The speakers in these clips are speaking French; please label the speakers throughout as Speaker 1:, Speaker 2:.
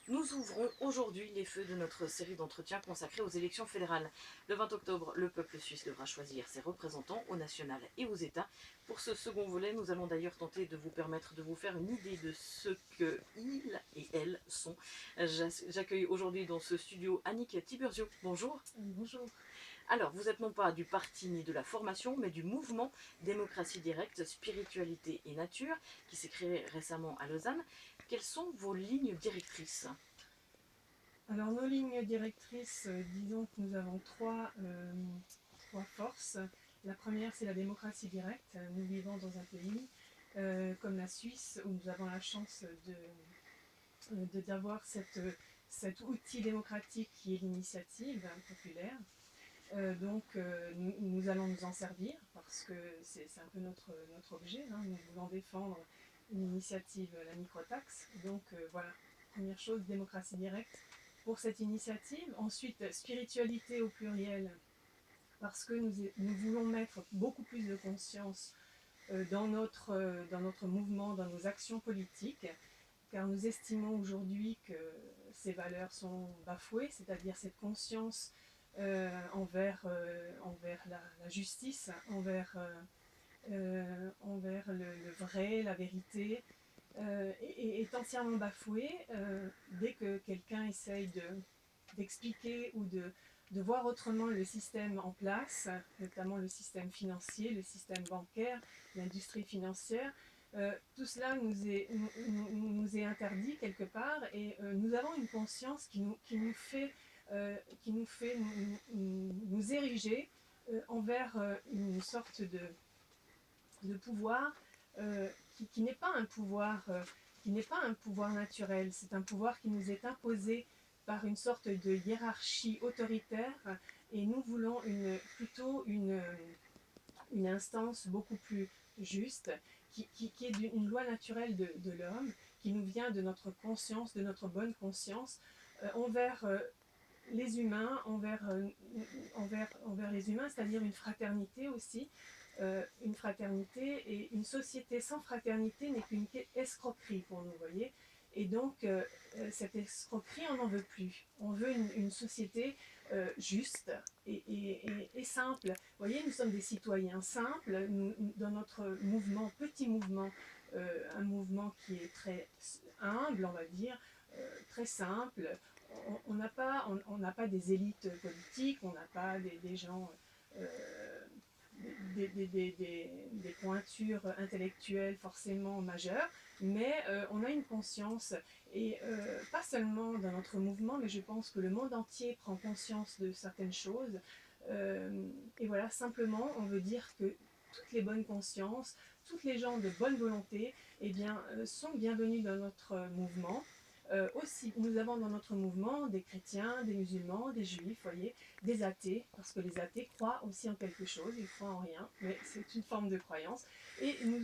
Speaker 1: Nous ouvrons aujourd'hui les feux de notre série d'entretiens consacrés aux élections fédérales. Le 20 octobre, le peuple suisse devra choisir ses représentants au national et aux États. Pour ce second volet, nous allons d'ailleurs tenter de vous permettre de vous faire une idée de ce que ils et elles sont. J'accueille aujourd'hui dans ce studio Annick Tiburzio. Bonjour.
Speaker 2: Bonjour.
Speaker 1: Alors, vous êtes non pas du parti ni de la formation, mais du mouvement Démocratie directe, spiritualité et nature, qui s'est créé récemment à Lausanne. Quelles sont vos lignes directrices?
Speaker 2: Alors nos lignes directrices, disons que nous avons trois forces. La première, c'est la démocratie directe. Nous vivons dans un pays comme la Suisse où nous avons la chance d'avoir cet outil démocratique qui est l'initiative populaire. Nous allons nous en servir parce que c'est un peu notre objet. Nous voulons défendre une initiative, la microtaxe. Voilà, première chose, démocratie directe pour cette initiative. Ensuite, spiritualité au pluriel, parce que nous voulons mettre beaucoup plus de conscience dans notre mouvement, dans nos actions politiques, car nous estimons aujourd'hui que ces valeurs sont bafouées, c'est-à-dire cette conscience envers la justice, envers le vrai, la vérité, est entièrement bafouée dès que quelqu'un essaye d'expliquer ou de voir autrement le système en place, notamment le système financier, le système bancaire, l'industrie financière. Tout cela nous est interdit quelque part et nous avons une conscience qui nous fait nous ériger envers une sorte de pouvoir qui n'est pas un pouvoir qui n'est pas un pouvoir naturel, c'est un pouvoir qui nous est imposé par une sorte de hiérarchie autoritaire et nous voulons plutôt une instance beaucoup plus juste qui est une loi naturelle de l'homme, qui nous vient de notre conscience, de notre bonne conscience envers les humains, envers les humains, c'est-à-dire une fraternité aussi. Une fraternité et une société sans fraternité n'est qu'une escroquerie pour nous, voyez. Et donc, cette escroquerie, on n'en veut plus. On veut une société juste et simple. Vous voyez, nous sommes des citoyens simples. Dans notre mouvement, petit mouvement, un mouvement qui est très humble, on va dire, très simple. On n'a pas des élites politiques, on n'a pas des gens, des pointures intellectuelles forcément majeures, mais on a une conscience, et pas seulement dans notre mouvement, mais je pense que le monde entier prend conscience de certaines choses. Et voilà, simplement, on veut dire que toutes les bonnes consciences, toutes les gens de bonne volonté, eh bien, sont bienvenus dans notre mouvement. Aussi, nous avons dans notre mouvement des chrétiens, des musulmans, des juifs, voyez, des athées, parce que les athées croient aussi en quelque chose, ils croient en rien, mais c'est une forme de croyance. Et nous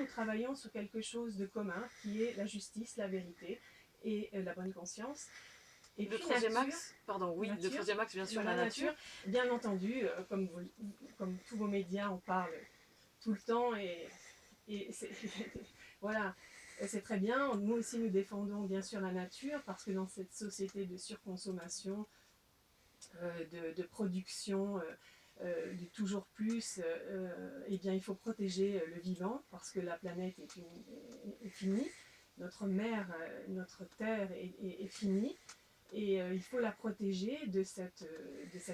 Speaker 2: travaillons sur quelque chose de commun, qui est la justice, la vérité et la bonne conscience. Et
Speaker 1: Le
Speaker 2: puis
Speaker 1: troisième
Speaker 2: nature,
Speaker 1: axe, pardon, oui, le
Speaker 2: nature,
Speaker 1: troisième axe, bien sûr, la
Speaker 2: voilà,
Speaker 1: nature.
Speaker 2: nature, bien entendu, comme tous vos médias, on parle tout le temps et c'est voilà, c'est très bien. Nous aussi, nous défendons bien sûr la nature parce que dans cette société de surconsommation, de production, du toujours plus, eh bien, il faut protéger le vivant parce que la planète est finie. Notre mer, notre terre est finie. Et il faut la protéger de cette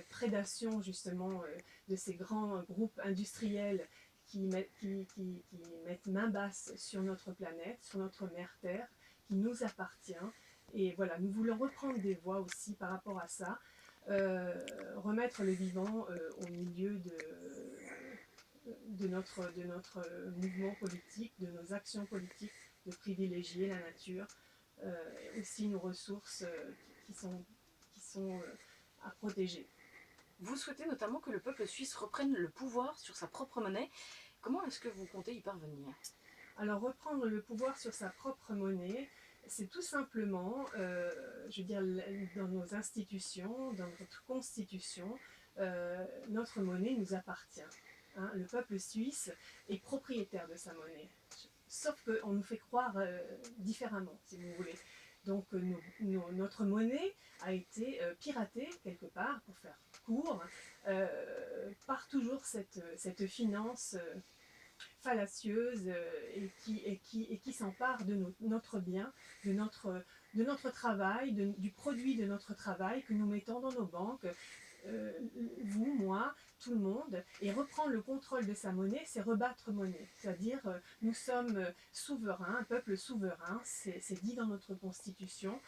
Speaker 2: prédation justement de ces grands groupes industriels qui mettent main basse sur notre planète, sur notre mère Terre, qui nous appartient. Et voilà, nous voulons reprendre des voix aussi par rapport à ça, remettre le vivant au milieu de notre mouvement politique, de nos actions politiques, de privilégier la nature, et aussi nos ressources qui sont à protéger.
Speaker 1: Vous souhaitez notamment que le peuple suisse reprenne le pouvoir sur sa propre monnaie. Comment est-ce que vous comptez y parvenir?
Speaker 2: Alors reprendre le pouvoir sur sa propre monnaie, c'est tout simplement, je veux dire, dans nos institutions, dans notre constitution, notre monnaie nous appartient. Hein. Le peuple suisse est propriétaire de sa monnaie. Sauf qu'on nous fait croire différemment, si vous voulez. Donc notre monnaie a été piratée quelque part, pour faire court, par toujours cette finance fallacieuse et qui s'empare de notre bien, de notre travail, du produit de notre travail que nous mettons dans nos banques, euh, vous, moi, tout le monde, et reprendre le contrôle de sa monnaie, c'est rebattre monnaie. C'est-à-dire, nous sommes souverains, un peuple souverain, c'est dit dans notre constitution,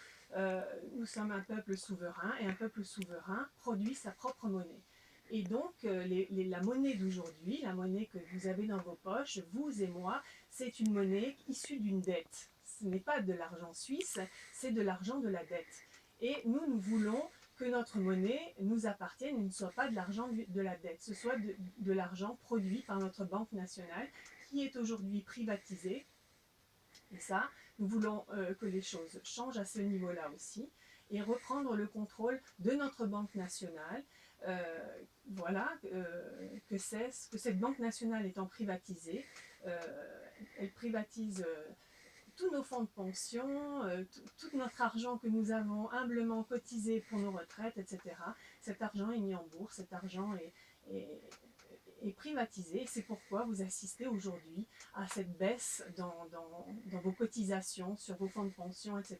Speaker 2: nous sommes un peuple souverain, et un peuple souverain produit sa propre monnaie. Et donc, la monnaie d'aujourd'hui, la monnaie que vous avez dans vos poches, vous et moi, c'est une monnaie issue d'une dette. Ce n'est pas de l'argent suisse, c'est de l'argent de la dette. Et nous voulons que notre monnaie nous appartienne et ne soit pas de l'argent de la dette, ce soit de l'argent produit par notre Banque nationale qui est aujourd'hui privatisée. Et ça, nous voulons que les choses changent à ce niveau-là aussi et reprendre le contrôle de notre Banque nationale. Voilà, que cette Banque nationale étant privatisée, elle privatise tous nos fonds de pension, tout notre argent que nous avons humblement cotisé pour nos retraites, etc. Cet argent est mis en bourse, cet argent est, est privatisé. C'est pourquoi vous assistez aujourd'hui à cette baisse dans vos cotisations, sur vos fonds de pension, etc.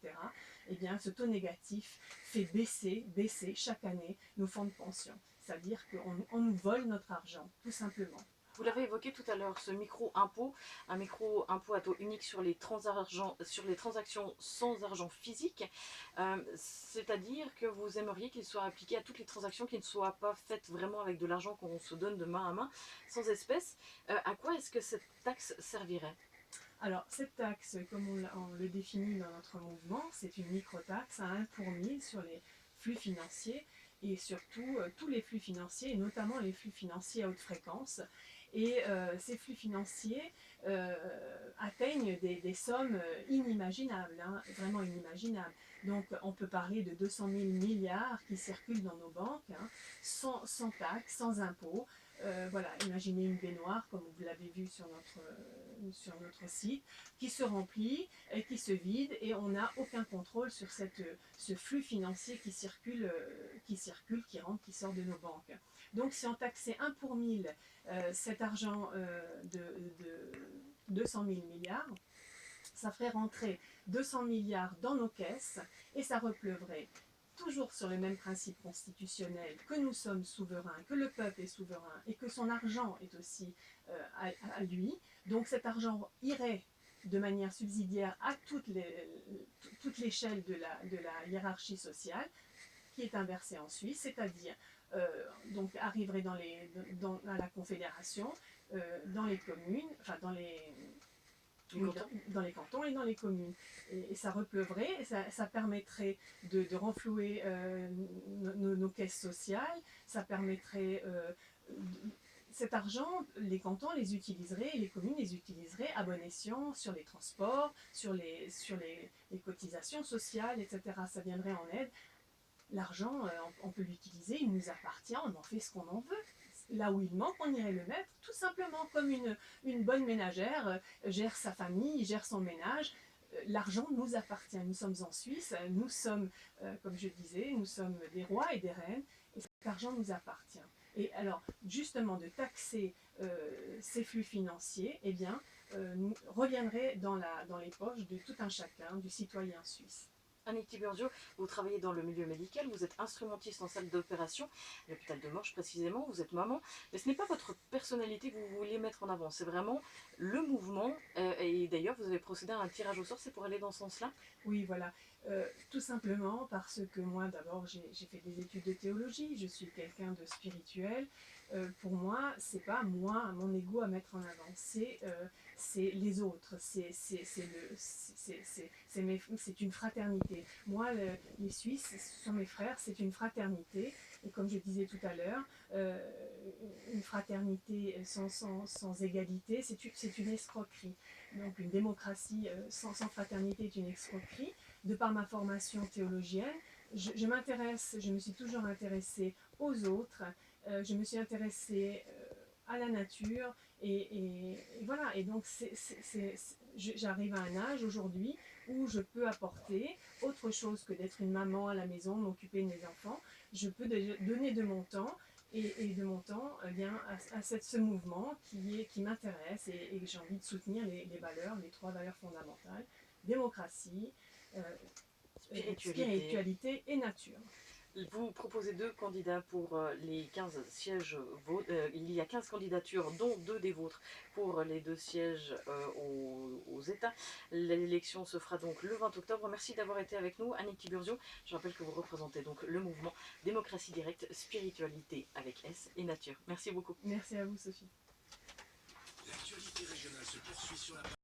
Speaker 2: Eh bien, ce taux négatif fait baisser chaque année nos fonds de pension. C'est-à-dire qu'on nous vole notre argent, tout simplement.
Speaker 1: Vous l'avez évoqué tout à l'heure, ce micro-impôt, un micro-impôt à taux unique sur les transactions sans argent physique, c'est-à-dire que vous aimeriez qu'il soit appliqué à toutes les transactions qui ne soient pas faites vraiment avec de l'argent qu'on se donne de main à main, sans espèces. À quoi est-ce que cette taxe servirait ?
Speaker 2: Alors, cette taxe, comme on le définit dans notre mouvement, c'est une micro-taxe à 1 pour 1000 sur les flux financiers et surtout tous les flux financiers, et notamment les flux financiers à haute fréquence. Et ces flux financiers atteignent des sommes inimaginables, hein, vraiment inimaginables. Donc on peut parler de 200 000 milliards qui circulent dans nos banques, hein, sans taxes, sans impôts. Voilà, imaginez une baignoire, comme vous l'avez vu sur notre site, qui se remplit et qui se vide, et on n'a aucun contrôle sur ce flux financier qui circule, qui rentre, qui sort de nos banques. Donc si on taxait 1 pour 1000 cet argent de 200 000 milliards, ça ferait rentrer 200 milliards dans nos caisses et ça repleuvrait toujours sur le même principe constitutionnel, que nous sommes souverains, que le peuple est souverain et que son argent est aussi à lui. Donc cet argent irait de manière subsidiaire à toute l'échelle de la hiérarchie sociale, qui est inversée en Suisse, c'est-à-dire donc arriverait à la Confédération, dans les communes, enfin dans les cantons et dans les communes. Et ça repleuvrait, et ça permettrait de renflouer nos caisses sociales, ça permettrait... cet argent, les cantons les utiliseraient et les communes les utiliseraient à bon escient sur les transports, sur les cotisations sociales, etc. Ça viendrait en aide. L'argent, on peut l'utiliser, il nous appartient, on en fait ce qu'on en veut. Là où il manque, on irait le mettre, tout simplement comme une bonne ménagère gère sa famille, gère son ménage. L'argent nous appartient. Nous sommes en Suisse, nous sommes, comme je disais, nous sommes des rois et des reines, et cet argent nous appartient. Et alors, justement, de taxer ces flux financiers, eh bien, nous reviendrait dans les poches de tout un chacun, du citoyen suisse.
Speaker 1: Annick Tiburcio, vous travaillez dans le milieu médical, vous êtes instrumentiste en salle d'opération, à l'hôpital de Morges précisément, vous êtes maman, mais ce n'est pas votre personnalité que vous vouliez mettre en avant, c'est vraiment le mouvement, et d'ailleurs vous avez procédé à un tirage au sort, c'est pour aller dans ce sens-là ?
Speaker 2: Oui, voilà. Tout simplement parce que moi, d'abord, j'ai fait des études de théologie, je suis quelqu'un de spirituel. Pour moi, c'est pas moi, mon ego à mettre en avant, c'est les autres, c'est une fraternité. Moi, les Suisses, ce sont mes frères, c'est une fraternité. Et comme je disais tout à l'heure, une fraternité sans égalité, c'est une escroquerie. Donc une démocratie sans fraternité est une escroquerie. De par ma formation théologienne, je me suis toujours intéressée aux autres, je me suis intéressée à la nature, et voilà. Et donc j'arrive à un âge aujourd'hui où je peux apporter autre chose que d'être une maman à la maison, m'occuper de mes enfants. Je peux donner de mon temps et de mon temps eh bien, à ce mouvement qui m'intéresse et j'ai envie de soutenir les valeurs, les 3 valeurs fondamentales, démocratie, euh, spiritualité et nature.
Speaker 1: Vous proposez 2 candidats pour les 15 sièges. Il y a 15 candidatures, dont 2 des vôtres pour les 2 sièges aux États. L'élection se fera donc le 20 octobre. Merci d'avoir été avec nous, Annick Tiburcio. Je rappelle que vous représentez donc le mouvement Démocratie directe, spiritualité avec S et nature. Merci beaucoup.
Speaker 2: Merci à vous, Sophie.
Speaker 3: L'actualité régionale se poursuit sur la